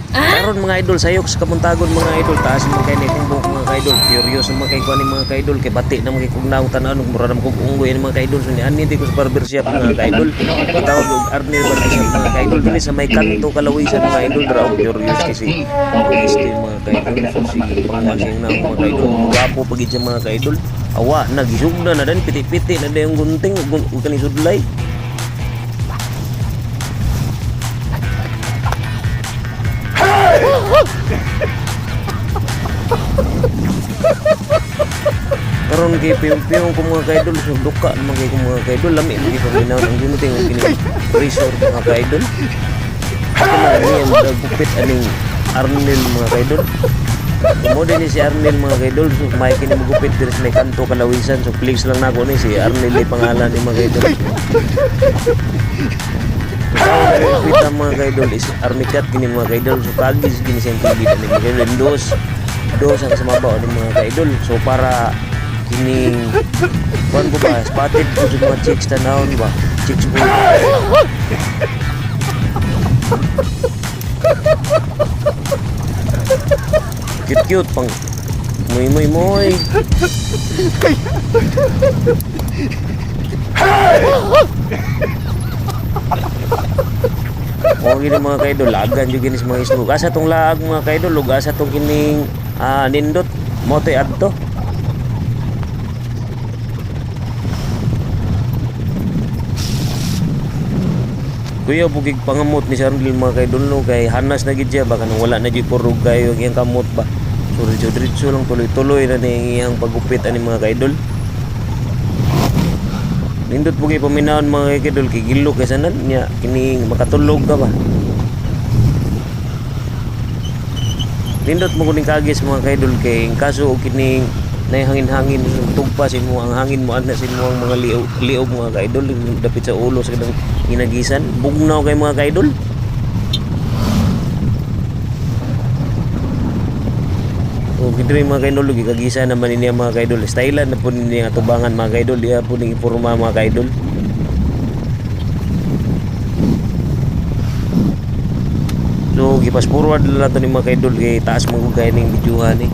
Karon mga idol sayok sa kamuntagon mga idol taas man kay niting buhok mga idol curious man kay kuan mga idol kay bati na mga kugnaw tanan mura na kog unggoy mga idol so ni ani di ko sa barber shop mga idol tawag og Arnel barber shop mga idol dili sa may kanto kalawisan mga idol dra og curious kasi gusto mga idol so sige pangasing na mga idol gwapo pagid siya mga idol awa nagisugda na dan piti-piti na dayong gunting ug kani sudlay. Karon kay piyong-piyong ko mga kaidol so duka naman kay ko mga kaidol lami lagi paminaw ang gunting og kini resort mga kaidol kana niya magupit aning Arnel mga kaidol mo din si Arnel mga kaidol so may kini magupit diri sa may kanto kalawisan so please lang nako ni si Arnel ni pangalan ni mga kaidol. Kita mga kaidol is armikat gini mga kaidol so kagis gini sa kita ni mga kaidol dos ang sumabaw ni mga kaidol so para kining kuan ko ba spotted ko sa mga chicks tanawon ba chicks po cute pang moy o gini mga kaidol lagan jud gini sa mga isno asa tong laag mga kaidol ug asa tong kining nindot mo tay adto kuya bugig pangamot ni Arnel mga kaidol no kay hanas na gid siya baka nang wala na jud purog kayo ang iyang kamot ba so diretso lang tuloy-tuloy na ni iyang pagupit ani mga kaidol. Nindot po kayo paminahon mga kaidol kay gilo kay sanan niya kining makatulog ka ba nindot mo kuning kagis mga kaidol kay kaso kining nay hangin-hangin tugpa sin mo ang hangin mo ana sin mo ang mga liog mga kaidol dapit sa ulo sa kadang ginagisan bugnaw kay mga kaidol. O gidri mga kaidol gigagisa naman niya mga kaidol style na po niya atubangan mga kaidol diya po ning iporma mga kaidol. So gipas forward lang nato ni mga kaidol kay taas mo kay ning videohan ni